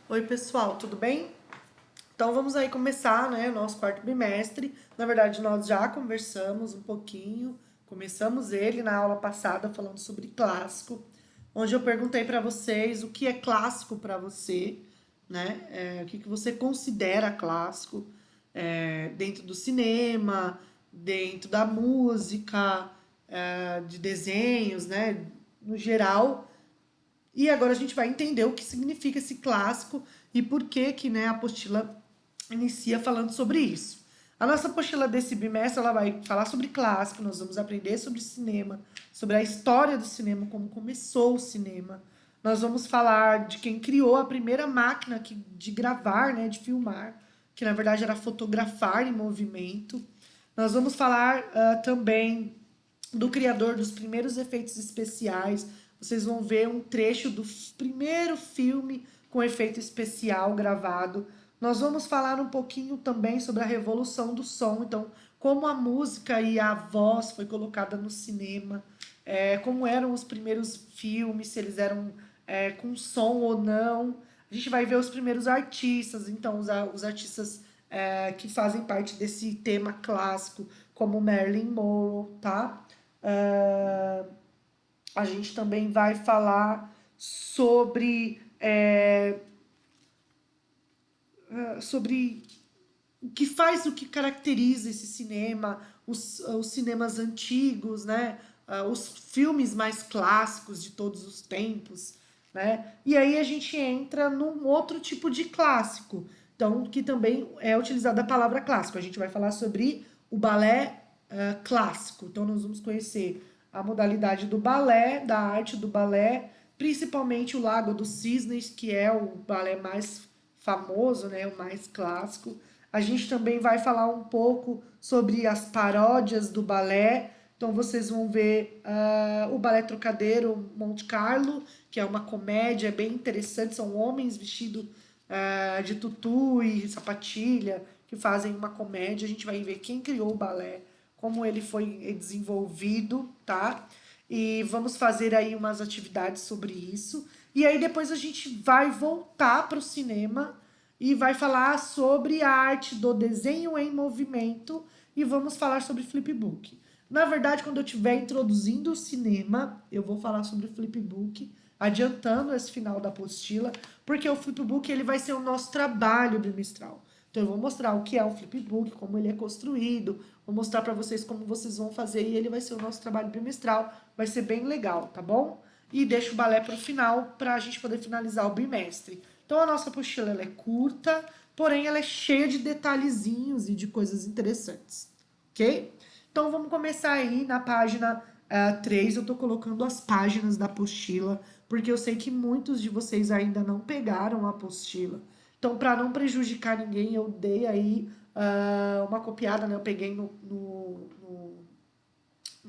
Oi, pessoal, tudo bem? Então vamos aí começar, né, o nosso quarto bimestre. Na verdade, nós já conversamos um pouquinho, começamos ele na aula passada falando sobre clássico, onde eu perguntei para vocês o que é clássico para você, né? O que que você considera clássico dentro do cinema, dentro da música, de desenhos, né? No geral, e agora a gente vai entender o que significa esse clássico e por que que, né, a apostila inicia falando sobre isso. A nossa apostila desse bimestre, ela vai falar sobre clássico, nós vamos aprender sobre cinema, sobre a história do cinema, como começou o cinema. Nós vamos falar de quem criou a primeira máquina de gravar, né, de filmar, que na verdade era fotografar em movimento. Nós vamos falar também do criador dos primeiros efeitos especiais. Vocês vão ver um trecho do primeiro filme com efeito especial gravado. Nós vamos falar um pouquinho também sobre a revolução do som, então como a música e a voz foi colocada no cinema, como eram os primeiros filmes, se eles eram com som ou não. A gente vai ver os primeiros artistas, então os artistas que fazem parte desse tema clássico, como Marilyn Monroe, tá? Ah, a gente também vai falar sobre o que faz, o que caracteriza esse cinema, os cinemas antigos, né? Os filmes mais clássicos de todos os tempos, né? E aí a gente entra num outro tipo de clássico, então que também é utilizada a palavra clássico. A gente vai falar sobre o balé clássico. Então nós vamos conhecer a modalidade do balé, da arte do balé, principalmente o Lago dos Cisnes, que é o balé mais famoso, né, o mais clássico. A gente também vai falar um pouco sobre as paródias do balé. Então vocês vão ver o Balé Trocadeiro Monte Carlo, que é uma comédia bem interessante. São homens vestidos de tutu e sapatilha que fazem uma comédia. A gente vai ver quem criou o balé, como ele foi desenvolvido, tá? E vamos fazer aí umas atividades sobre isso. E aí depois a gente vai voltar para o cinema e vai falar sobre a arte do desenho em movimento e vamos falar sobre flipbook. Na verdade, quando eu estiver introduzindo o cinema, eu vou falar sobre flipbook, adiantando esse final da apostila, porque o flipbook ele vai ser o nosso trabalho bimestral. Então eu vou mostrar o que é o flipbook, como ele é construído, vou mostrar para vocês como vocês vão fazer e ele vai ser o nosso trabalho bimestral, vai ser bem legal, tá bom? E deixo o balé para o final para a gente poder finalizar o bimestre. Então a nossa apostila ela é curta, porém ela é cheia de detalhezinhos e de coisas interessantes, ok? Então vamos começar aí na página 3, eu estou colocando as páginas da apostila, porque eu sei que muitos de vocês ainda não pegaram a apostila. Então, para não prejudicar ninguém, eu dei aí uma copiada, né? Eu peguei no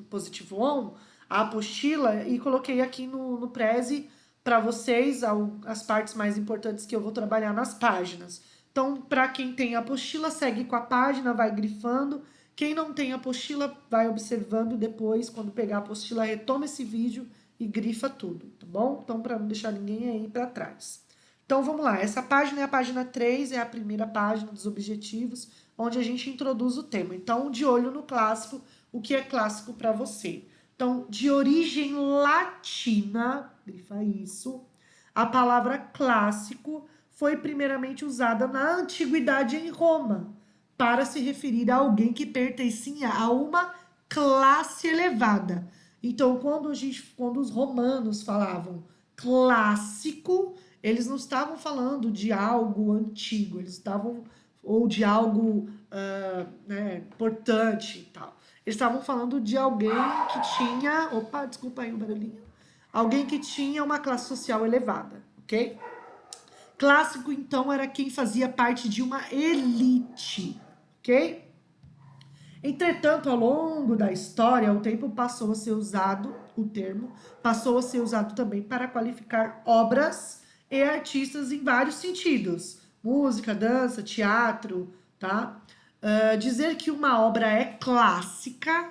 Positivo On a apostila e coloquei aqui no Prezi para vocês as partes mais importantes que eu vou trabalhar nas páginas. Então, para quem tem a apostila, segue com a página, vai grifando. Quem não tem a apostila, vai observando depois, quando pegar a apostila, retoma esse vídeo e grifa tudo, tá bom? Então, para não deixar ninguém aí para trás. Então, vamos lá. Essa página é a página 3, é a primeira página dos objetivos, onde a gente introduz o tema. Então, de olho no clássico, o que é clássico para você. Então, de origem latina, grifa isso, a palavra clássico foi primeiramente usada na antiguidade em Roma, para se referir a alguém que pertencia a uma classe elevada. Então, quando os romanos falavam clássico, eles não estavam falando de algo antigo, eles estavam ou de algo né, importante e tal. Eles estavam falando de alguém que tinha. Opa, desculpa aí o barulhinho. Alguém que tinha uma classe social elevada, ok? Clássico, então, era quem fazia parte de uma elite, ok? Entretanto, ao longo da história, o tempo passou a ser usado, o termo passou a ser usado também para qualificar obras e artistas em vários sentidos: música, dança, teatro, tá? Dizer que uma obra é clássica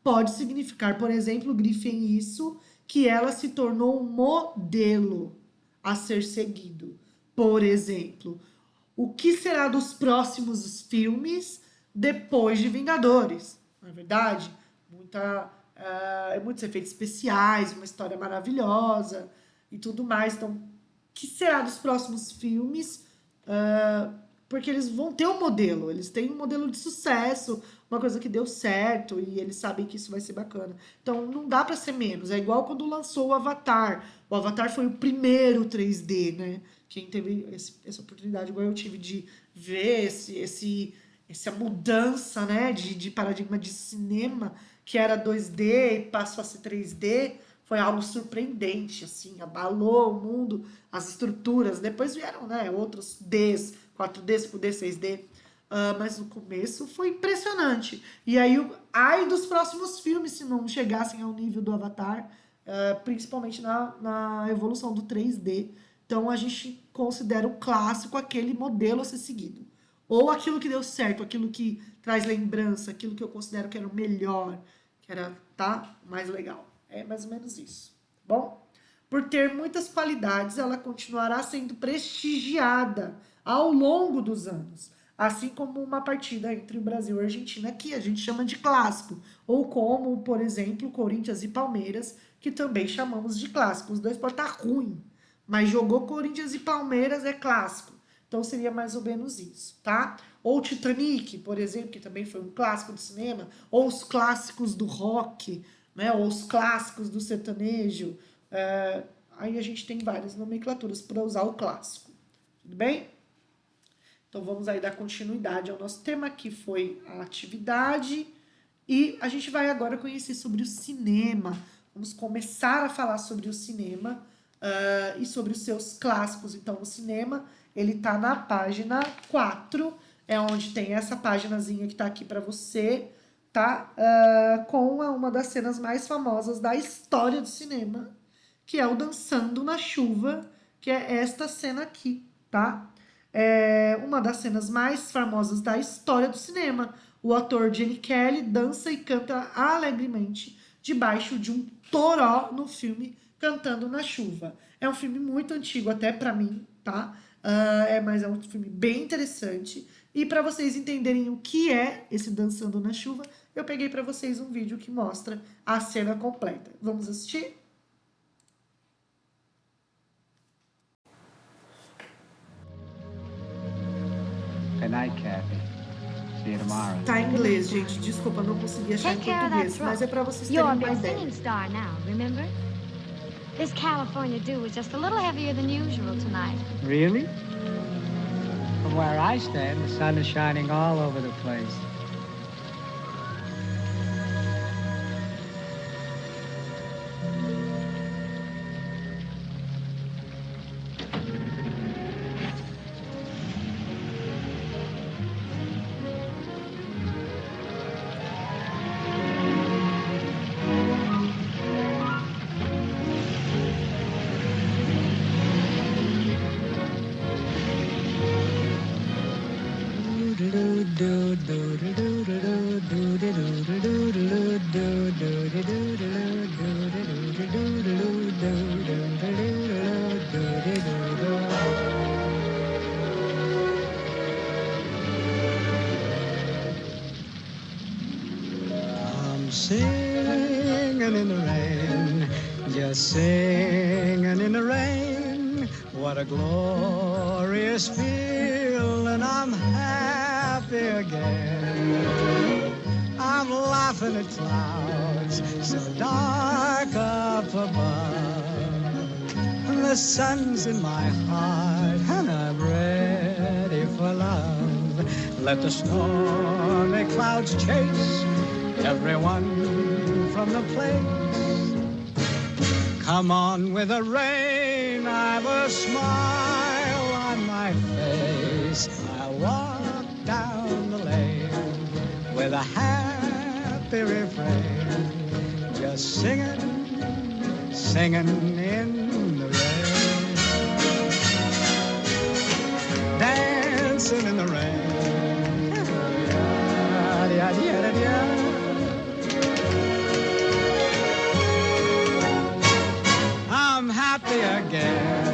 pode significar, por exemplo, grifem isso, que ela se tornou um modelo a ser seguido. Por exemplo, o que será dos próximos filmes depois de Vingadores? Não é verdade? Muitos efeitos especiais, uma história maravilhosa e tudo mais. Então, o que será dos próximos filmes? Porque eles vão ter um modelo, eles têm um modelo de sucesso, uma coisa que deu certo e eles sabem que isso vai ser bacana. Então não dá pra ser menos. É igual quando lançou o Avatar. O Avatar foi o primeiro 3D, né? Quem teve essa oportunidade, igual eu tive, de ver essa mudança, né, de paradigma de cinema, que era 2D e passou a ser 3D, foi algo surpreendente, assim, abalou o mundo, as estruturas. Depois vieram, né, outros Ds, 4D, 5D, 6D. Mas no começo foi impressionante. E aí, ai dos próximos filmes se não chegassem ao nível do Avatar, principalmente na evolução do 3D. Então a gente considera o clássico aquele modelo a ser seguido. Ou aquilo que deu certo, aquilo que traz lembrança, aquilo que eu considero que era o melhor, que era, tá, mais legal. É mais ou menos isso. Tá bom? Por ter muitas qualidades, ela continuará sendo prestigiada ao longo dos anos. Assim como uma partida entre o Brasil e a Argentina, que a gente chama de clássico. Ou como, por exemplo, Corinthians e Palmeiras, que também chamamos de clássico. Os dois podem estar ruim, mas jogou Corinthians e Palmeiras é clássico. Então seria mais ou menos isso, tá? Ou Titanic, por exemplo, que também foi um clássico do cinema, ou os clássicos do rock, né? Ou os clássicos do sertanejo. Aí a gente tem várias nomenclaturas para usar o clássico. Tudo bem? Então vamos aí dar continuidade ao nosso tema, que foi a atividade. E a gente vai agora conhecer sobre o cinema. Vamos começar a falar sobre o cinema e sobre os seus clássicos. Então, o cinema, ele tá na página 4, é onde tem essa paginazinha que tá aqui para você, tá? Com uma das cenas mais famosas da história do cinema, que é o Dançando na Chuva, que é esta cena aqui, tá? É uma das cenas mais famosas da história do cinema. O ator Gene Kelly dança e canta alegremente debaixo de um toró no filme Cantando na Chuva. É um filme muito antigo até pra mim, tá? Mas é um filme bem interessante. E para vocês entenderem o que é esse Dançando na Chuva, eu peguei para vocês um vídeo que mostra a cena completa. Vamos assistir? Good night, Kathy. See you tomorrow. Tá em inglês, gente. Desculpa, não consegui achar em português, mas é para vocês terem You're a uma big ideia. singing star now, remember? This California dew is just a little heavier than usual tonight. Really? From where I stand, the sun is shining all over the place. I'm singing in the rain, just singing in the rain. What a glorious feeling, I'm happy again. I'm laughing at clouds so dark up above. And the sun's in my heart and I'm ready for love. Let the stormy clouds chase everyone from the place. Come on with the rain, I've a smile on my face. I'll walk down the lane with a happy refrain, just singing, singing in the rain, dancing in the rain. I'm happy again.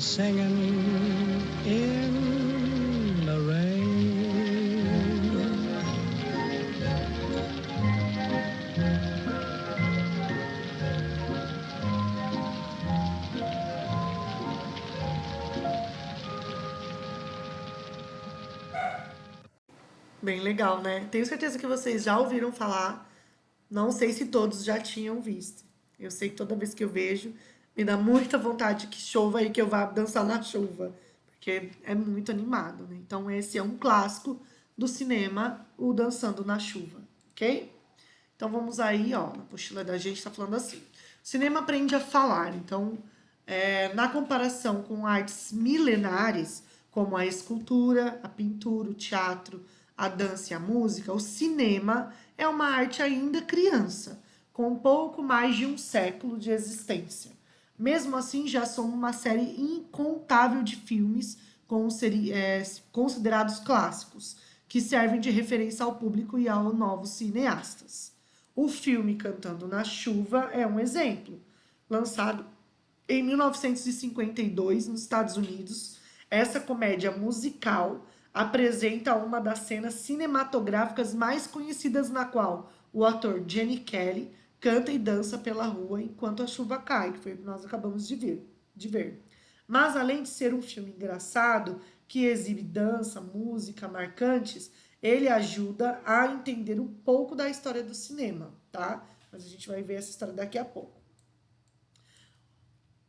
singing in the rain. Bem legal, né? Tenho certeza que vocês já ouviram falar. Não sei se todos já tinham visto. Eu sei que toda vez que eu vejo, me dá muita vontade que chova e que eu vá dançar na chuva, porque é muito animado, né? Então esse é um clássico do cinema, o Dançando na Chuva, ok? Então vamos aí, ó, na apostila da gente tá falando assim. O cinema aprende a falar, então, na comparação com artes milenares, como a escultura, a pintura, o teatro, a dança e a música, o cinema é uma arte ainda criança, com um pouco mais de um século de existência. Mesmo assim, já são uma série incontável de filmes considerados clássicos, que servem de referência ao público e aos novos cineastas. O filme Cantando na Chuva é um exemplo. Lançado em 1952, nos Estados Unidos, essa comédia musical apresenta uma das cenas cinematográficas mais conhecidas, na qual o ator Gene Kelly canta e dança pela rua enquanto a chuva cai, que foi o que nós acabamos de ver. Mas além de ser um filme engraçado, que exibe dança, música marcantes, ele ajuda a entender um pouco da história do cinema, tá? Mas a gente vai ver essa história daqui a pouco.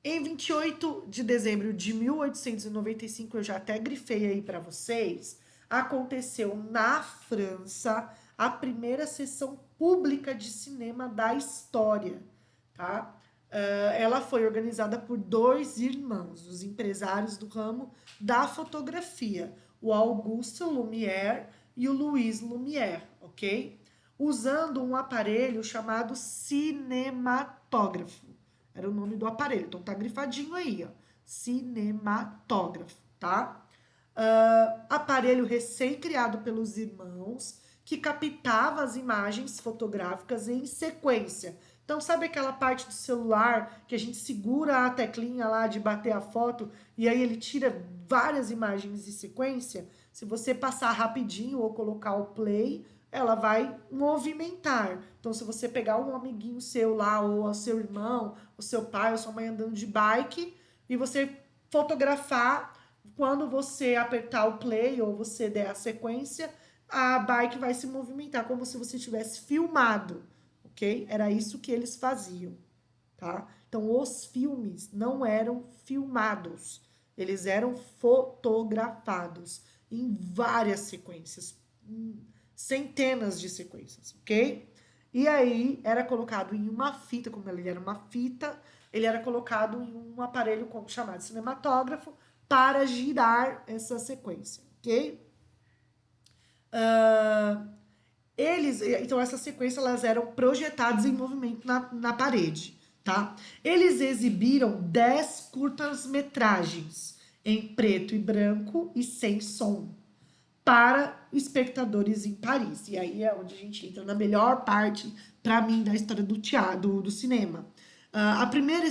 Em 28 de dezembro de 1895, eu já até grifei aí para vocês, aconteceu na França a primeira sessão pública de cinema da história, tá? Ela foi organizada por dois irmãos, os empresários do ramo da fotografia, o Auguste Lumière e o Louis Lumière, ok? Usando um aparelho chamado cinematógrafo. Era o nome do aparelho, então tá grifadinho aí, ó. Cinematógrafo, tá? Aparelho recém-criado pelos irmãos, que captava as imagens fotográficas em sequência. Então, sabe aquela parte do celular que a gente segura a teclinha lá de bater a foto e aí ele tira várias imagens em sequência? Se você passar rapidinho ou colocar o play, ela vai movimentar. Então, se você pegar um amiguinho seu lá, ou o seu irmão, o seu pai, ou sua mãe andando de bike, e você fotografar, quando você apertar o play ou você der a sequência, a bike vai se movimentar como se você tivesse filmado, ok? Era isso que eles faziam, tá? Então, os filmes não eram filmados, eles eram fotografados em várias sequências, centenas de sequências, ok? E aí era colocado em uma fita, como ele era uma fita, ele era colocado em um aparelho chamado cinematógrafo para girar essa sequência, ok? Então essas sequências elas eram projetadas em movimento na parede, tá? Eles exibiram 10 curtas-metragens em preto e branco e sem som, para espectadores em Paris. E aí é onde a gente entra na melhor parte, para mim, da história do teatro, do cinema. A primeira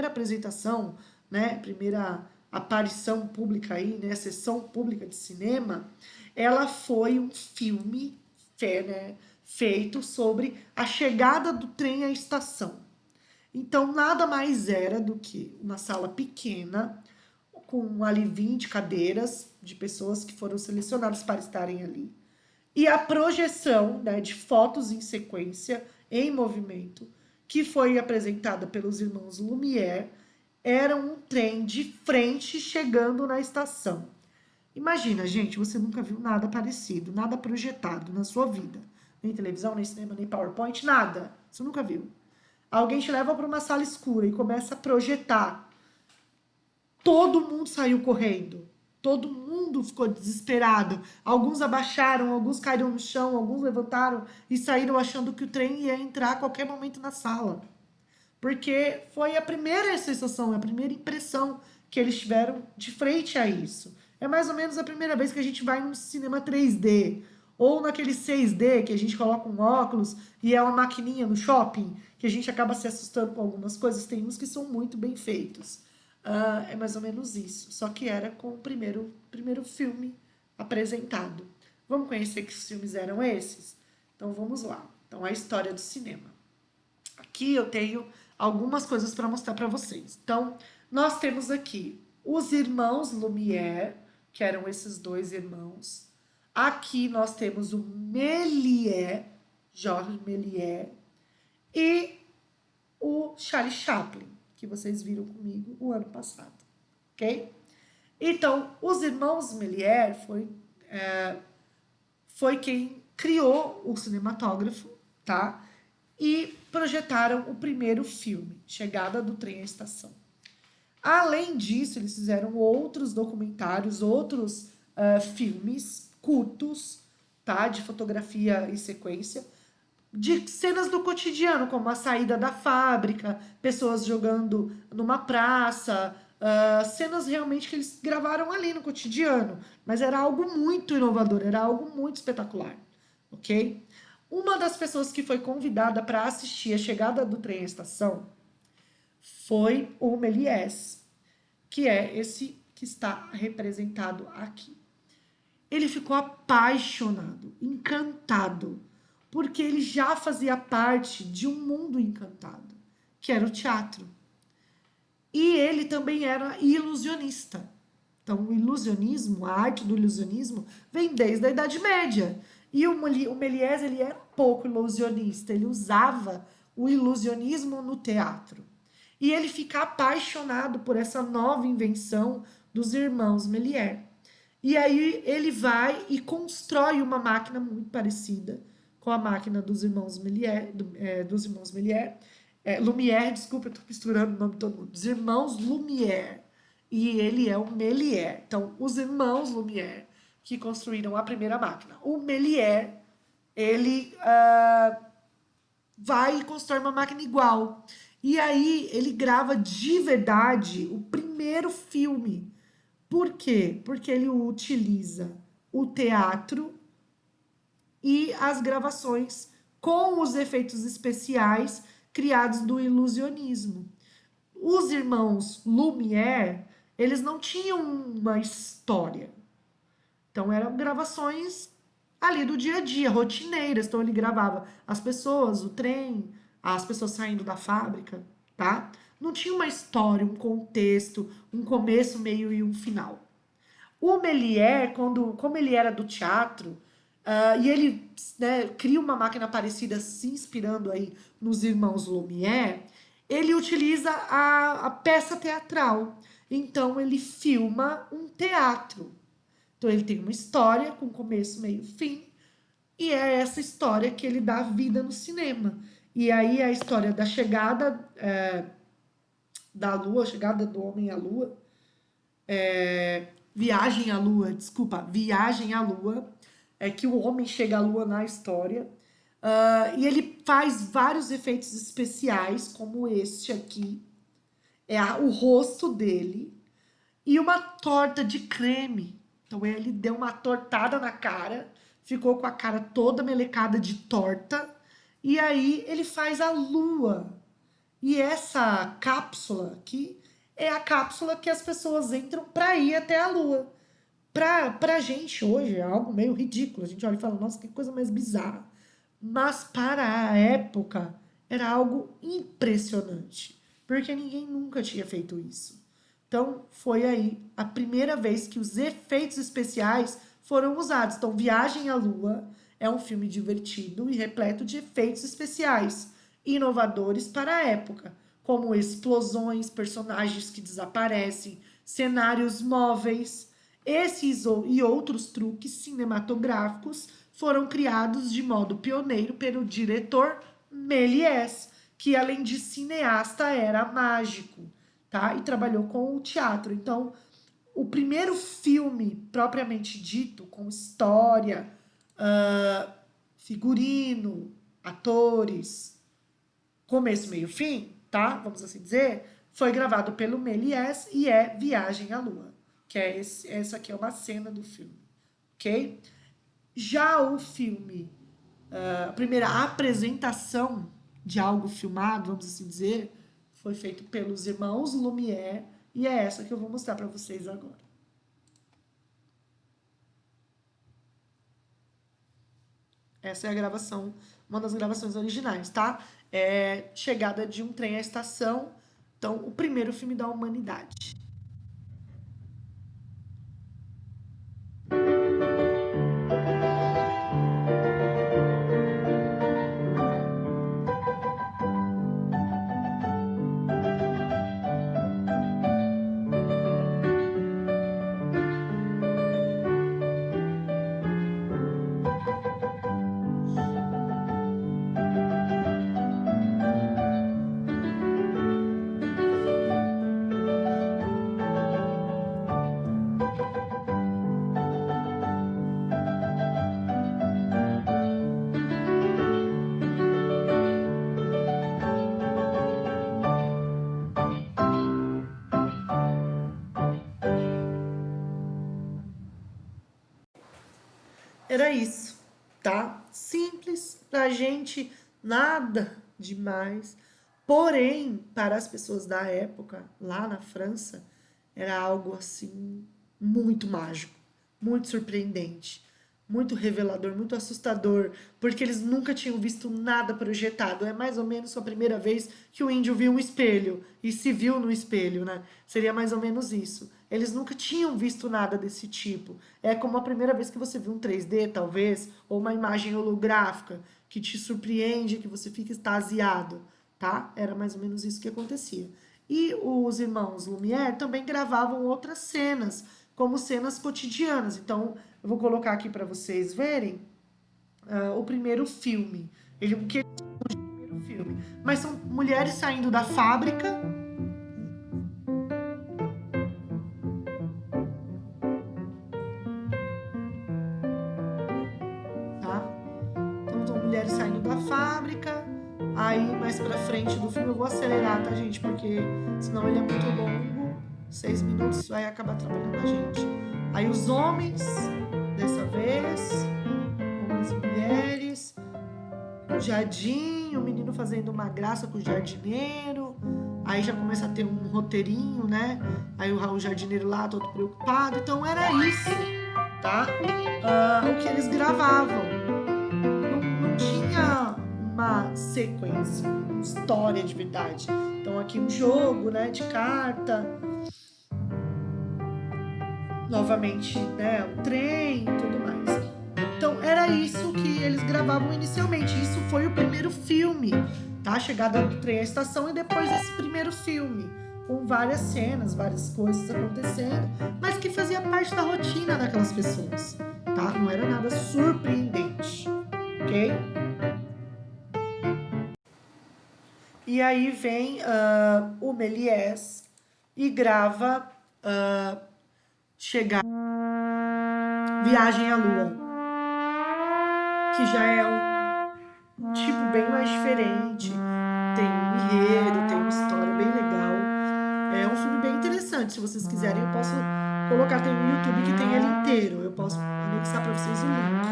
apresentação, né, primeira aparição pública aí, né, sessão pública de cinema, ela foi um filme feito sobre a chegada do trem à estação. Então, nada mais era do que uma sala pequena, com ali 20 cadeiras de pessoas que foram selecionadas para estarem ali. E a projeção, né, de fotos em sequência, em movimento, que foi apresentada pelos irmãos Lumière, era um trem de frente chegando na estação. Imagina, gente, você nunca viu nada parecido, nada projetado na sua vida. Nem televisão, nem cinema, nem PowerPoint, nada. Você nunca viu. Alguém te leva para uma sala escura e começa a projetar. Todo mundo saiu correndo. Todo mundo ficou desesperado. Alguns abaixaram, alguns caíram no chão, alguns levantaram e saíram achando que o trem ia entrar a qualquer momento na sala. Porque foi a primeira sensação, a primeira impressão que eles tiveram de frente a isso. É mais ou menos a primeira vez que a gente vai num cinema 3D. Ou naquele 6D que a gente coloca um óculos e é uma maquininha no shopping, que a gente acaba se assustando com algumas coisas. Tem uns que são muito bem feitos. É mais ou menos isso. Só que era com o primeiro filme apresentado. Vamos conhecer que filmes eram esses? Então vamos lá. Então, a história do cinema. Aqui eu tenho algumas coisas para mostrar para vocês. Então, nós temos aqui os irmãos Lumière, que eram esses dois irmãos. Aqui nós temos o Méliès, Georges Méliès, e o Charlie Chaplin, que vocês viram comigo o ano passado, ok? Então, os irmãos Méliès foi quem criou o cinematógrafo, tá? E projetaram o primeiro filme, Chegada do Trem à Estação. Além disso, eles fizeram outros documentários, outros filmes curtos, tá? De fotografia e sequência, de cenas do cotidiano, como a saída da fábrica, pessoas jogando numa praça, cenas realmente que eles gravaram ali no cotidiano, mas era algo muito inovador, era algo muito espetacular, ok? Uma das pessoas que foi convidada para assistir a chegada do trem à estação foi o Méliès, que é esse que está representado aqui. Ele ficou apaixonado, encantado, porque ele já fazia parte de um mundo encantado, que era o teatro. E ele também era ilusionista. Então, o ilusionismo, a arte do ilusionismo, vem desde a Idade Média. E o Méliès, ele era um pouco ilusionista, ele usava o ilusionismo no teatro. E ele fica apaixonado por essa nova invenção dos irmãos Méliès. E aí ele vai e constrói uma máquina muito parecida com a máquina dos irmãos Méliès, Lumière, desculpa, eu tô misturando o nome de todo mundo, dos irmãos Lumière, e ele é o Méliès. Então, os irmãos Lumière que construíram a primeira máquina. O Méliès, ele vai e constrói uma máquina igual. E aí ele grava de verdade o primeiro filme. Por quê? Porque ele utiliza o teatro e as gravações com os efeitos especiais criados do ilusionismo. Os irmãos Lumière, eles não tinham uma história. Então eram gravações ali do dia a dia, rotineiras. Então ele gravava as pessoas, o trem, as pessoas saindo da fábrica, tá? Não tinha uma história, um contexto, um começo, meio e um final. O Méliès, como ele era do teatro, e ele, né, cria uma máquina parecida, se inspirando aí nos irmãos Lumière, ele utiliza a peça teatral. Então, ele filma um teatro. Então, ele tem uma história com começo, meio, fim, e é essa história que ele dá vida no cinema. E aí, a história da chegada da Lua, chegada do homem à Lua, Viagem à Lua, desculpa, Viagem à Lua, é que o homem chega à Lua na história, e ele faz vários efeitos especiais, como este aqui, o rosto dele, e uma torta de creme. Então ele deu uma tortada na cara, ficou com a cara toda melecada de torta, e aí ele faz a Lua. E essa cápsula aqui é a cápsula que as pessoas entram para ir até a Lua. Pra gente hoje é algo meio ridículo. A gente olha e fala, nossa, que coisa mais bizarra. Mas para a época era algo impressionante. Porque ninguém nunca tinha feito isso. Então foi aí a primeira vez que os efeitos especiais foram usados. Então Viagem à Lua é um filme divertido e repleto de efeitos especiais inovadores para a época, como explosões, personagens que desaparecem, cenários móveis. Esses e outros truques cinematográficos foram criados de modo pioneiro pelo diretor Méliès, que além de cineasta era mágico, tá? E trabalhou com o teatro. Então, o primeiro filme propriamente dito, com história, figurino, atores, começo, meio, fim, tá? Vamos assim dizer, foi gravado pelo Méliès e é Viagem à Lua, que é essa aqui é uma cena do filme, ok? Já o filme, a primeira apresentação de algo filmado, vamos assim dizer, foi feito pelos irmãos Lumière E é essa que eu vou mostrar para vocês agora. Essa é a gravação, uma das gravações originais, tá? É chegada de um trem à estação. Então, o primeiro filme da humanidade. Era isso, tá? Simples pra gente, nada demais. Porém, para as pessoas da época, lá na França, era algo assim muito mágico, muito surpreendente, muito revelador, muito assustador, porque eles nunca tinham visto nada projetado. É mais ou menos a primeira vez que o índio viu um espelho e se viu no espelho, né? Seria mais ou menos isso. Eles nunca tinham visto nada desse tipo. É como a primeira vez que você viu um 3D, talvez, ou uma imagem holográfica que te surpreende, que você fica extasiado, tá? Era mais ou menos isso que acontecia. E os irmãos Lumière também gravavam outras cenas, como cenas cotidianas. Então, eu vou colocar aqui para vocês verem o primeiro filme. O que o primeiro filme. Mas são mulheres saindo da fábrica. Tá? Então, são mulheres saindo da fábrica. Aí, mais pra frente do filme, eu vou acelerar, tá, gente? Porque senão ele é muito longo. 6 minutos vai acabar atrapalhando a gente. Aí, os homens, dessa vez, homens e mulheres, o jardim, o menino fazendo uma graça com o jardineiro. Aí já começa a ter um roteirinho, né? Aí o jardineiro lá, todo preocupado. Então, era isso, tá? O que eles gravavam. Não tinha uma sequência, uma história de verdade. Então aqui um jogo, né, de carta, novamente, né, um trem e tudo mais. Então era isso que eles gravavam inicialmente. Isso foi o primeiro filme, tá? Chegada do trem à estação e depois esse primeiro filme, com várias cenas, várias coisas acontecendo, mas que fazia parte da rotina daquelas pessoas, tá? Não era nada surpreendente, ok? E aí vem o Méliès e grava Viagem à Lua, que já é um tipo bem mais diferente, tem um enredo, tem uma história bem legal. É um filme bem interessante, se vocês quiserem eu posso colocar, tem no YouTube que tem ele inteiro, eu posso anexar para vocês o link.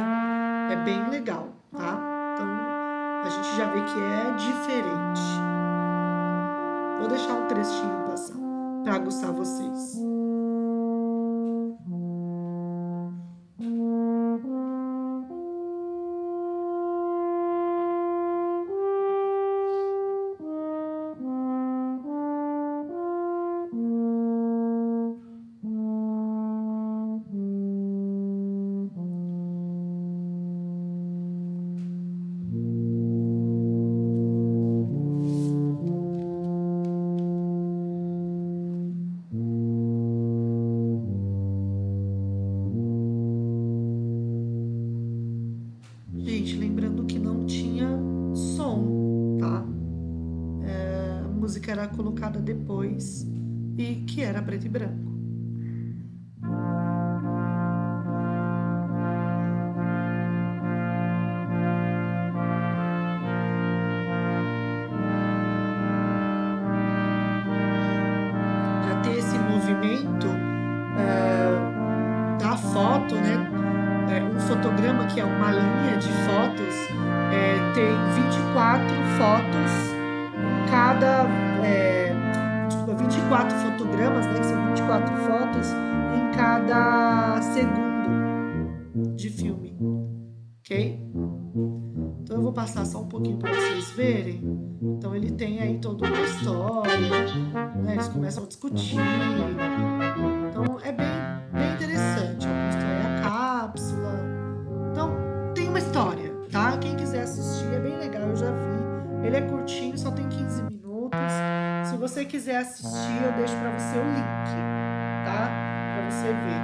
É bem legal, tá? Então a gente já vê que é diferente. Vou deixar um trechinho passar para aguçar vocês. Gente, lembrando que não tinha som, tá? A música era colocada depois e que era preto e branco. Para ter esse movimento da foto, né? Um fotograma, que é uma linha de fotos, tem 24 fotos em cada... 24 24 fotogramas, né, que são 24 fotos em cada segundo de filme, ok? Então eu vou passar só um pouquinho para vocês verem. Então ele tem aí toda uma história, né? Eles começam a discutir. Então é bem interessante. Ó, constrói a cápsula. Então tem uma história, tá? Quem quiser assistir é bem legal, eu já vi. Ele é curtinho, só tem 15 minutos. Se você quiser assistir, eu deixo para você o link, tá? Para você ver.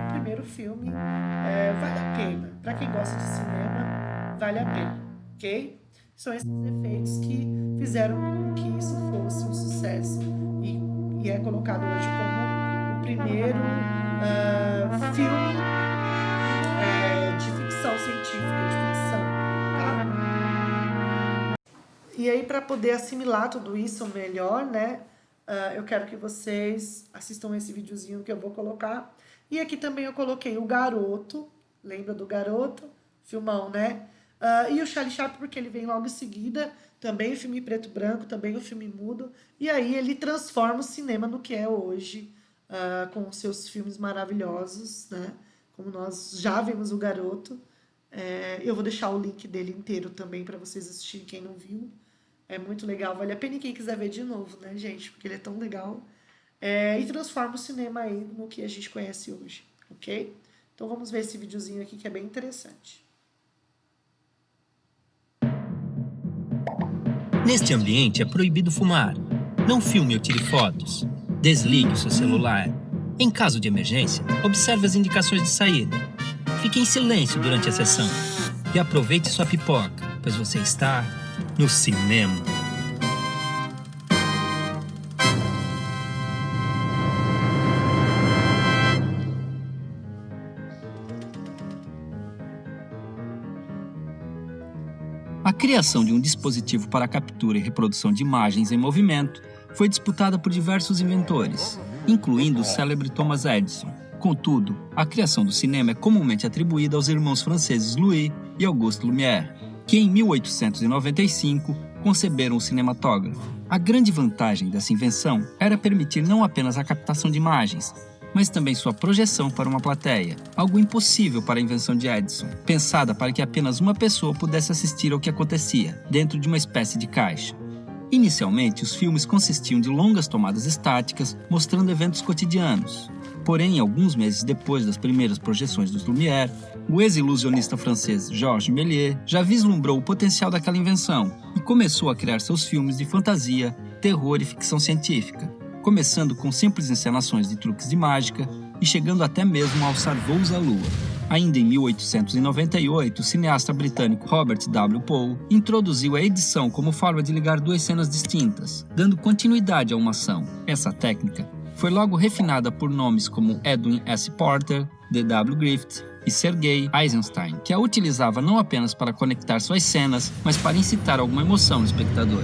O primeiro filme vale a pena. Para quem gosta de cinema, vale a pena, ok? São esses efeitos que fizeram com que isso fosse um sucesso e é colocado hoje como o primeiro filme de ficção científica, de ficção, tá? E aí, para poder assimilar tudo isso melhor, né, eu quero que vocês assistam esse videozinho que eu vou colocar. E aqui também eu coloquei o Garoto, lembra do Garoto? Filmão, né? E o Charlie Chaplin, porque ele vem logo em seguida, também o filme preto e branco, também o filme mudo, e aí ele transforma o cinema no que é hoje, com os seus filmes maravilhosos, né? Como nós já vimos o Garoto. Eu vou deixar o link dele inteiro também para vocês assistirem, quem não viu. É muito legal, vale a pena, e quem quiser ver de novo, né, gente? Porque ele é tão legal. E transforma o cinema aí no que a gente conhece hoje, ok? Então vamos ver esse videozinho aqui que é bem interessante. Neste ambiente é proibido fumar. Não filme ou tire fotos. Desligue o seu celular. Em caso de emergência, observe as indicações de saída. Fique em silêncio durante a sessão. E aproveite sua pipoca, pois você está no cinema. A criação de um dispositivo para a captura e reprodução de imagens em movimento foi disputada por diversos inventores, incluindo o célebre Thomas Edison. Contudo, a criação do cinema é comumente atribuída aos irmãos franceses Louis e Auguste Lumière, que em 1895 conceberam o cinematógrafo. A grande vantagem dessa invenção era permitir não apenas a captação de imagens, mas também sua projeção para uma plateia, algo impossível para a invenção de Edison, pensada para que apenas uma pessoa pudesse assistir ao que acontecia, dentro de uma espécie de caixa. Inicialmente, os filmes consistiam de longas tomadas estáticas, mostrando eventos cotidianos. Porém, alguns meses depois das primeiras projeções dos Lumière, o ex-ilusionista francês Georges Méliès já vislumbrou o potencial daquela invenção e começou a criar seus filmes de fantasia, terror e ficção científica, começando com simples encenações de truques de mágica e chegando até mesmo a alçar voos à lua. Ainda em 1898, o cineasta britânico Robert W. Poe introduziu a edição como forma de ligar duas cenas distintas, dando continuidade a uma ação. Essa técnica foi logo refinada por nomes como Edwin S. Porter, D.W. Griffith e Sergei Eisenstein, que a utilizava não apenas para conectar suas cenas, mas para incitar alguma emoção no espectador.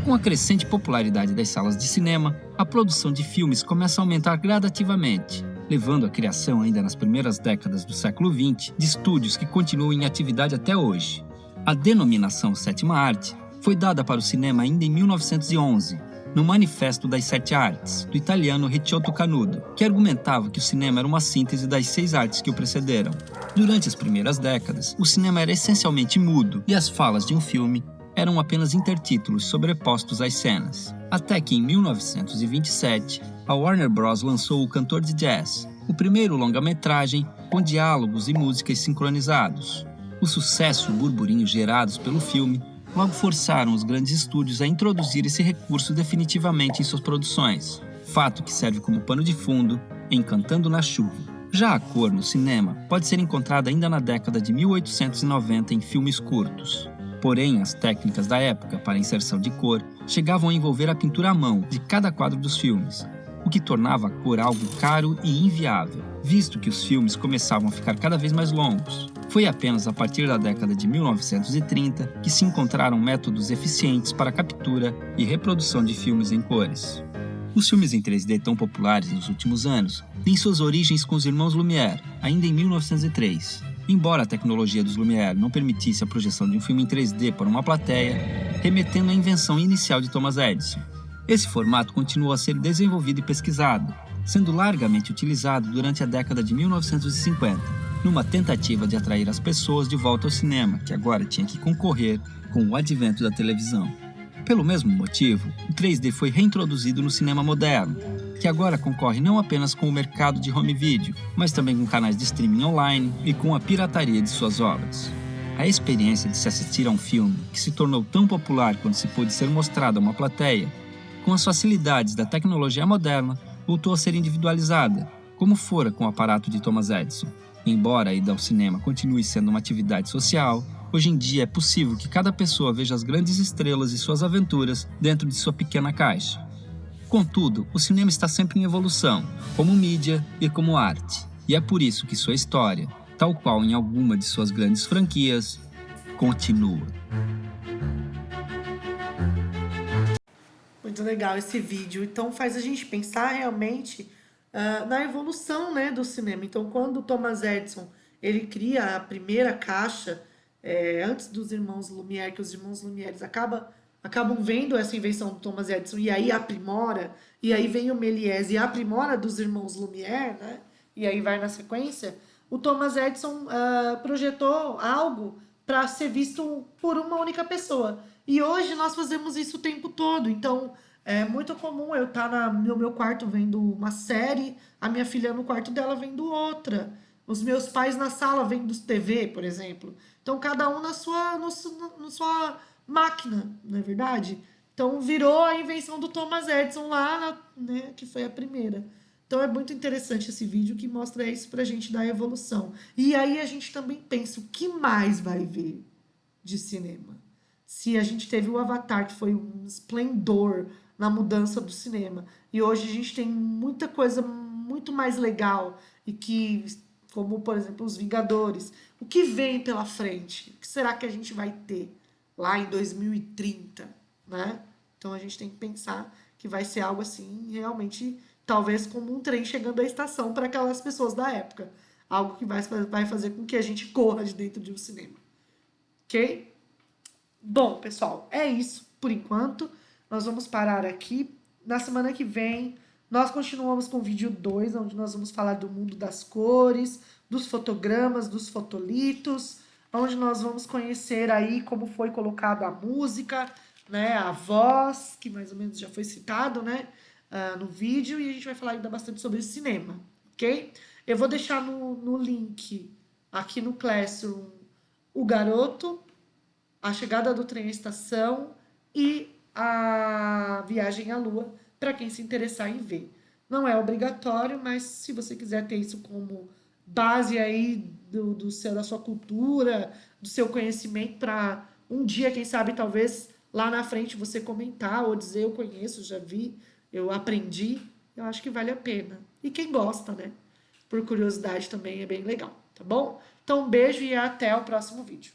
Com a crescente popularidade das salas de cinema, a produção de filmes começa a aumentar gradativamente, levando à criação, ainda nas primeiras décadas do século XX, de estúdios que continuam em atividade até hoje. A denominação sétima arte foi dada para o cinema ainda em 1911, no Manifesto das Sete Artes, do italiano Ricciotto Canudo, que argumentava que o cinema era uma síntese das 6 artes que o precederam. Durante as primeiras décadas, o cinema era essencialmente mudo e as falas de um filme eram apenas intertítulos sobrepostos às cenas. Até que em 1927, a Warner Bros. Lançou O Cantor de Jazz, o primeiro longa-metragem com diálogos e músicas sincronizados. O sucesso e o burburinho gerados pelo filme logo forçaram os grandes estúdios a introduzir esse recurso definitivamente em suas produções, fato que serve como pano de fundo em Cantando na Chuva. Já a cor no cinema pode ser encontrada ainda na década de 1890 em filmes curtos. Porém, as técnicas da época para a inserção de cor chegavam a envolver a pintura à mão de cada quadro dos filmes, o que tornava a cor algo caro e inviável, visto que os filmes começavam a ficar cada vez mais longos. Foi apenas a partir da década de 1930 que se encontraram métodos eficientes para a captura e reprodução de filmes em cores. Os filmes em 3D tão populares nos últimos anos têm suas origens com os irmãos Lumière, ainda em 1903. Embora a tecnologia dos Lumière não permitisse a projeção de um filme em 3D para uma plateia, remetendo à invenção inicial de Thomas Edison. Esse formato continuou a ser desenvolvido e pesquisado, sendo largamente utilizado durante a década de 1950, numa tentativa de atrair as pessoas de volta ao cinema, que agora tinha que concorrer com o advento da televisão. Pelo mesmo motivo, o 3D foi reintroduzido no cinema moderno, que agora concorre não apenas com o mercado de home video, mas também com canais de streaming online e com a pirataria de suas obras. A experiência de se assistir a um filme, que se tornou tão popular quando se pôde ser mostrado a uma plateia, com as facilidades da tecnologia moderna, voltou a ser individualizada, como fora com o aparato de Thomas Edison. Embora a ida ao cinema continue sendo uma atividade social, hoje em dia é possível que cada pessoa veja as grandes estrelas e suas aventuras dentro de sua pequena caixa. Contudo, o cinema está sempre em evolução, como mídia e como arte. E é por isso que sua história, tal qual em alguma de suas grandes franquias, continua. Muito legal esse vídeo. Então faz a gente pensar realmente na evolução, né, do cinema. Então quando o Thomas Edison ele cria a primeira caixa, antes dos irmãos Lumière, que os irmãos Lumière acabam vendo essa invenção do Thomas Edison e aí aprimora, e aí vem o Méliès e aprimora dos irmãos Lumière, né, e aí vai na sequência, o Thomas Edison projetou algo para ser visto por uma única pessoa. E hoje nós fazemos isso o tempo todo. Então, é muito comum eu estar no meu quarto vendo uma série, a minha filha no quarto dela vendo outra, os meus pais na sala vendo TV, por exemplo. Então, cada um na sua máquina, não é verdade? Então, virou a invenção do Thomas Edison lá, né, que foi a primeira. Então, é muito interessante esse vídeo que mostra isso pra gente da evolução. E aí a gente também pensa, o que mais vai ver de cinema? Se a gente teve o Avatar, que foi um esplendor na mudança do cinema, e hoje a gente tem muita coisa muito mais legal, e que, como por exemplo os Vingadores, o que vem pela frente? O que será que a gente vai ter lá em 2030, né? Então a gente tem que pensar que vai ser algo assim, realmente, talvez como um trem chegando à estação para aquelas pessoas da época. Algo que vai fazer com que a gente corra de dentro de um cinema. Ok? Bom, pessoal, é isso por enquanto. Nós vamos parar aqui. Na semana que vem, nós continuamos com o vídeo 2, onde nós vamos falar do mundo das cores, dos fotogramas, dos fotolitos, onde nós vamos conhecer aí como foi colocada a música, né, a voz, que mais ou menos já foi citado, né, no vídeo, e a gente vai falar ainda bastante sobre cinema, ok? Eu vou deixar no link aqui no Classroom o Garoto, A Chegada do Trem à Estação e a Viagem à Lua, para quem se interessar em ver. Não é obrigatório, mas se você quiser ter isso como base aí da sua cultura, do seu conhecimento, para um dia, quem sabe, talvez lá na frente você comentar ou dizer eu conheço, já vi, eu aprendi, eu acho que vale a pena. E quem gosta, né? Por curiosidade também é bem legal, tá bom? Então, um beijo e até o próximo vídeo.